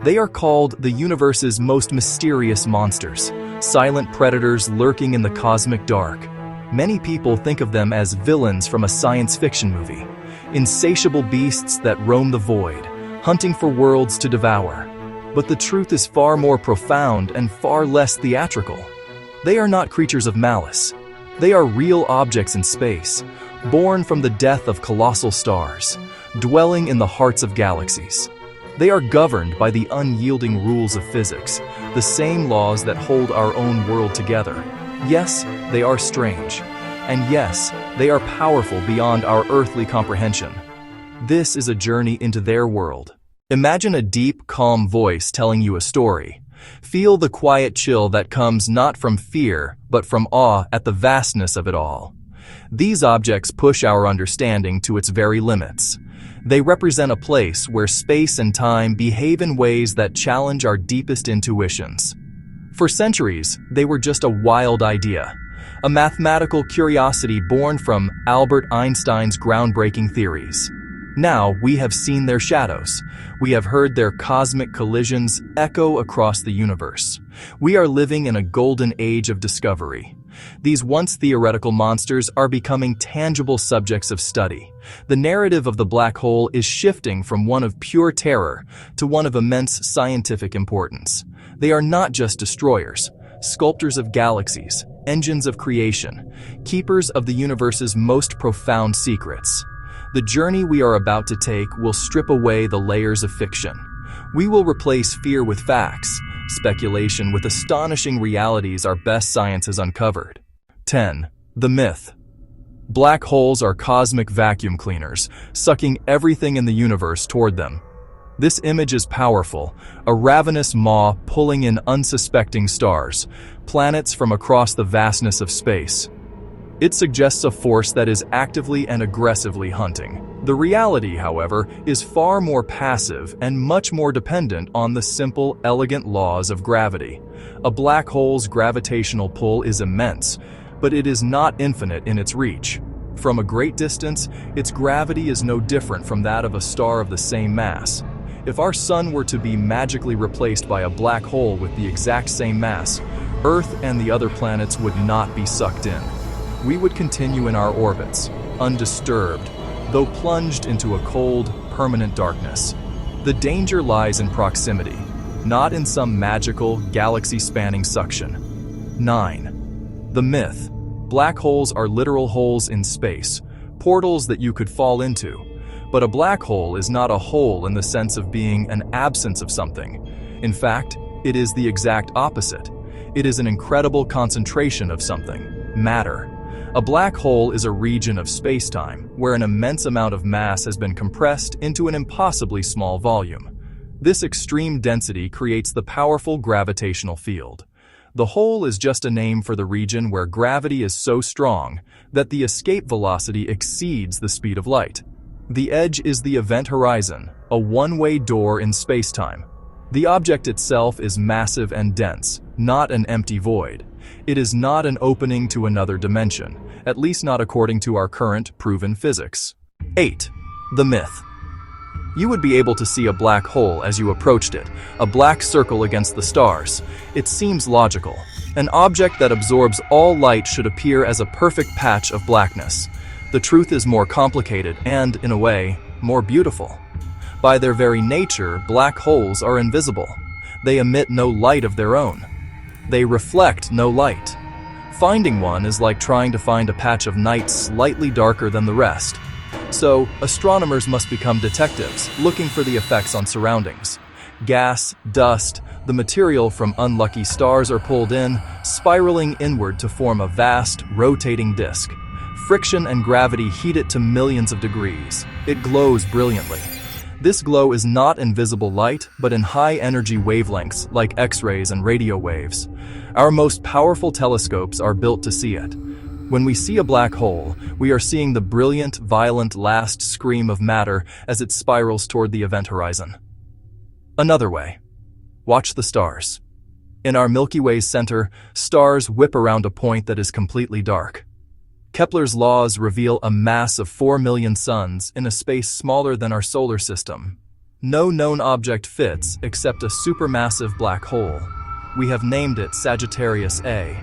They are called the universe's most mysterious monsters, silent predators lurking in the cosmic dark. Many people think of them as villains from a science fiction movie, insatiable beasts that roam the void, hunting for worlds to devour. But the truth is far more profound and far less theatrical. They are not creatures of malice. They are real objects in space, born from the death of colossal stars, dwelling in the hearts of galaxies. They are governed by the unyielding rules of physics, the same laws that hold our own world together. Yes, they are strange. And yes, they are powerful beyond our earthly comprehension. This is a journey into their world. Imagine a deep, calm voice telling you a story. Feel the quiet chill that comes not from fear, but from awe at the vastness of it all. These objects push our understanding to its very limits. They represent a place where space and time behave in ways that challenge our deepest intuitions. For centuries, they were just a wild idea, a mathematical curiosity born from Albert Einstein's groundbreaking theories. Now we have seen their shadows. We have heard their cosmic collisions echo across the universe. We are living in a golden age of discovery. These once theoretical monsters are becoming tangible subjects of study. The narrative of the black hole is shifting from one of pure terror to one of immense scientific importance. They are not just destroyers, sculptors of galaxies, engines of creation, keepers of the universe's most profound secrets. The journey we are about to take will strip away the layers of fiction. We will replace fear with facts, speculation with astonishing realities our best science has uncovered. 10. The myth. Black holes are cosmic vacuum cleaners, sucking everything in the universe toward them. This image is powerful, a ravenous maw pulling in unsuspecting stars, planets from across the vastness of space. It suggests a force that is actively and aggressively hunting. The reality, however, is far more passive and much more dependent on the simple, elegant laws of gravity. A black hole's gravitational pull is immense, but it is not infinite in its reach. From a great distance, its gravity is no different from that of a star of the same mass. If our sun were to be magically replaced by a black hole with the exact same mass, Earth and the other planets would not be sucked in. We would continue in our orbits, undisturbed, though plunged into a cold, permanent darkness. The danger lies in proximity, not in some magical, galaxy-spanning suction. 9. The myth. Black holes are literal holes in space, portals that you could fall into. But a black hole is not a hole in the sense of being an absence of something. In fact, it is the exact opposite. It is an incredible concentration of something, matter. A black hole is a region of space-time where an immense amount of mass has been compressed into an impossibly small volume. This extreme density creates the powerful gravitational field. The hole is just a name for the region where gravity is so strong that the escape velocity exceeds the speed of light. The edge is the event horizon, a one-way door in space-time. The object itself is massive and dense, not an empty void. It is not an opening to another dimension, at least not according to our current proven physics. 8. The myth. You would be able to see a black hole as you approached it, a black circle against the stars. It seems logical. An object that absorbs all light should appear as a perfect patch of blackness. The truth is more complicated and, in a way, more beautiful. By their very nature, black holes are invisible. They emit no light of their own. They reflect no light. Finding one is like trying to find a patch of night slightly darker than the rest. So, astronomers must become detectives, looking for the effects on surroundings. Gas, dust, the material from unlucky stars are pulled in, spiraling inward to form a vast, rotating disk. Friction and gravity heat it to millions of degrees. It glows brilliantly. This glow is not in visible light, but in high-energy wavelengths like X-rays and radio waves. Our most powerful telescopes are built to see it. When we see a black hole, we are seeing the brilliant, violent last scream of matter as it spirals toward the event horizon. Another way. Watch the stars. In our Milky Way's center, stars whip around a point that is completely dark. Kepler's laws reveal a mass of 4 million suns in a space smaller than our solar system. No known object fits except a supermassive black hole. We have named it Sagittarius A.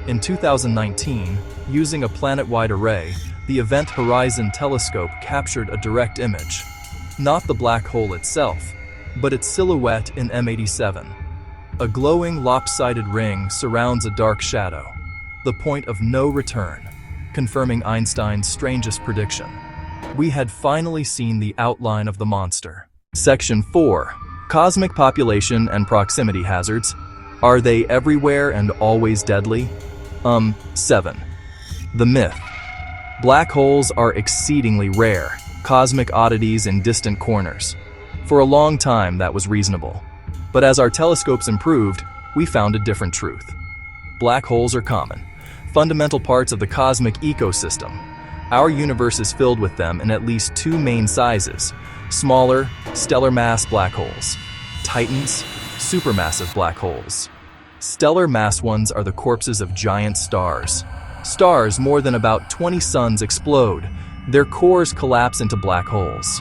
In 2019, using a planet-wide array, the Event Horizon Telescope captured a direct image. Not the black hole itself, but its silhouette in M87. A glowing, lopsided ring surrounds a dark shadow, the point of no return, confirming Einstein's strangest prediction. We had finally seen the outline of the monster. Section 4. Cosmic population and proximity hazards. Are they everywhere and always deadly? 7. The myth. Black holes are exceedingly rare, cosmic oddities in distant corners. For a long time, that was reasonable. But as our telescopes improved, we found a different truth. Black holes are common, fundamental parts of the cosmic ecosystem. Our universe is filled with them in at least two main sizes: smaller, stellar mass black holes; titans, supermassive black holes. Stellar mass ones are the corpses of giant stars. Stars more than about 20 suns explode. Their cores collapse into black holes.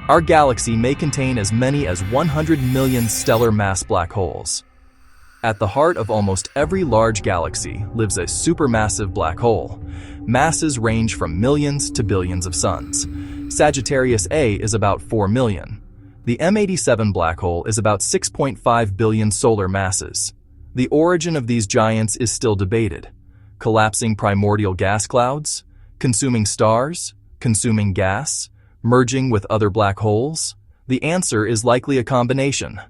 Our galaxy may contain as many as 100 million stellar mass black holes. At the heart of almost every large galaxy lives a supermassive black hole. Masses range from millions to billions of suns. Sagittarius A is about 4 million. The M87 black hole is about 6.5 billion solar masses. The origin of these giants is still debated. Collapsing primordial gas clouds? Consuming stars? Consuming gas? Merging with other black holes? The answer is likely a combination.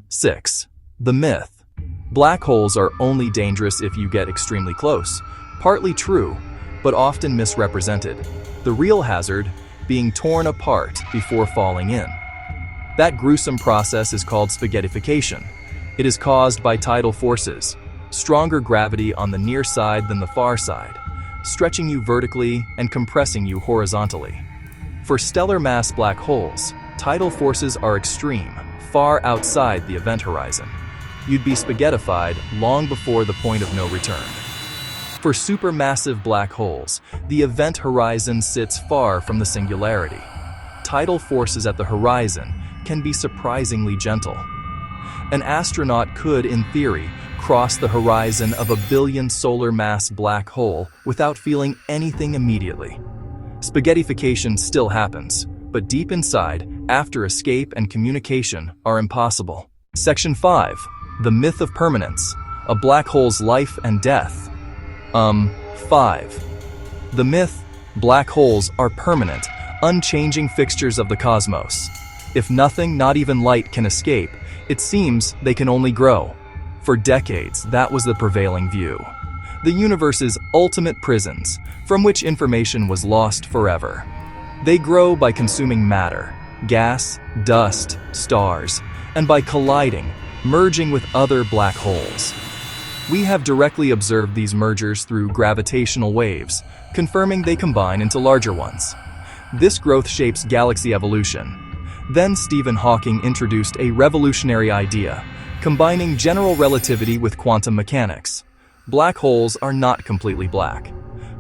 6. The myth. Black holes are only dangerous if you get extremely close. Partly true, but often misrepresented. The real hazard being torn apart before falling in. That gruesome process is called spaghettification. It is caused by tidal forces, stronger gravity on the near side than the far side, stretching you vertically and compressing you horizontally. For stellar mass black holes, tidal forces are extreme, far outside the event horizon. You'd be spaghettified long before the point of no return. For supermassive black holes, the event horizon sits far from the singularity. Tidal forces at the horizon can be surprisingly gentle. An astronaut could, in theory, cross the horizon of a billion solar mass black hole without feeling anything immediately. Spaghettification still happens, but deep inside, after escape and communication are impossible. Section 5. The myth of permanence. A black hole's life and death. 5. The myth: black holes are permanent, unchanging fixtures of the cosmos. If nothing, not even light, can escape, it seems they can only grow. For decades, that was the prevailing view. The universe's ultimate prisons, from which information was lost forever. They grow by consuming matter, gas, dust, stars, and by colliding, merging with other black holes. We have directly observed these mergers through gravitational waves, confirming they combine into larger ones. This growth shapes galaxy evolution. Then Stephen Hawking introduced a revolutionary idea, combining general relativity with quantum mechanics. Black holes are not completely black.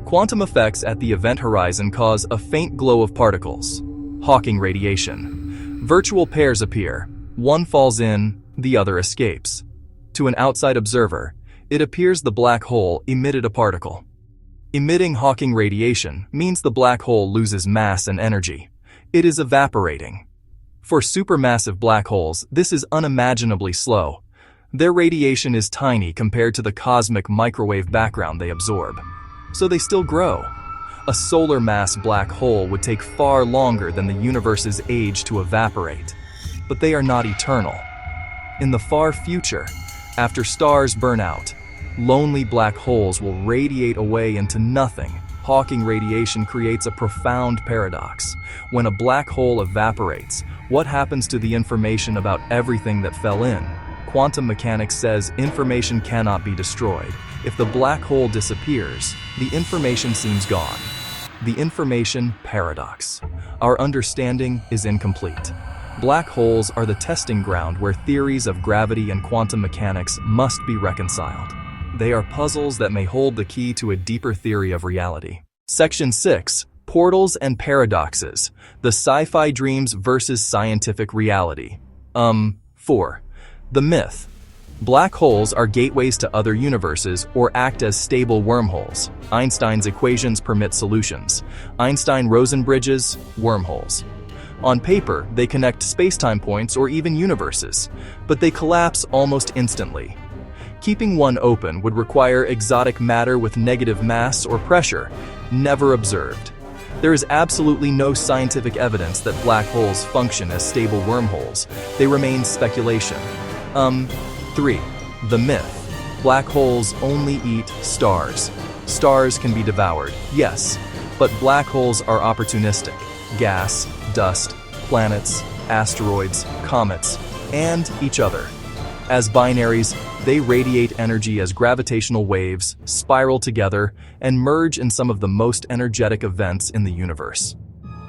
Quantum effects at the event horizon cause a faint glow of particles. Hawking radiation. Virtual pairs appear. One falls in, the other escapes. To an outside observer, it appears the black hole emitted a particle. Emitting Hawking radiation means the black hole loses mass and energy. It is evaporating. For supermassive black holes, this is unimaginably slow. Their radiation is tiny compared to the cosmic microwave background they absorb. So they still grow. A solar mass black hole would take far longer than the universe's age to evaporate. But they are not eternal. In the far future, after stars burn out, lonely black holes will radiate away into nothing. Hawking radiation creates a profound paradox. When a black hole evaporates, what happens to the information about everything that fell in? Quantum mechanics says information cannot be destroyed. If the black hole disappears, the information seems gone. The information paradox. Our understanding is incomplete. Black holes are the testing ground where theories of gravity and quantum mechanics must be reconciled. They are puzzles that may hold the key to a deeper theory of reality. Section 6. Portals and paradoxes, the sci-fi dreams versus scientific reality. 4. The myth. Black holes are gateways to other universes or act as stable wormholes. Einstein's equations permit solutions. Einstein-Rosen bridges, wormholes. On paper, they connect space-time points or even universes, but they collapse almost instantly. Keeping one open would require exotic matter with negative mass or pressure, never observed. There is absolutely no scientific evidence that black holes function as stable wormholes. They remain speculation. 3. The myth. Black holes only eat stars. Stars can be devoured, yes, but black holes are opportunistic. Gas, dust, planets, asteroids, comets, and each other. As binaries, they radiate energy as gravitational waves, spiral together, and merge in some of the most energetic events in the universe.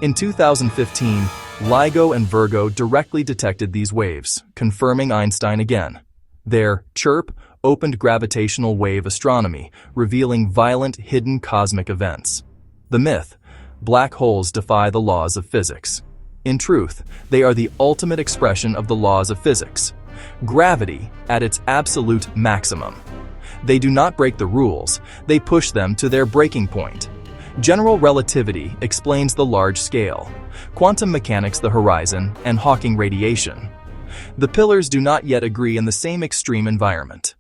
In 2015, LIGO and Virgo directly detected these waves, confirming Einstein again. Their CHIRP opened gravitational wave astronomy, revealing violent, hidden cosmic events. The myth. Black holes defy the laws of physics. In truth, they are the ultimate expression of the laws of physics. Gravity at its absolute maximum. They do not break the rules, they push them to their breaking point. General relativity explains the large scale, quantum mechanics the horizon, and Hawking radiation. The pillars do not yet agree in the same extreme environment.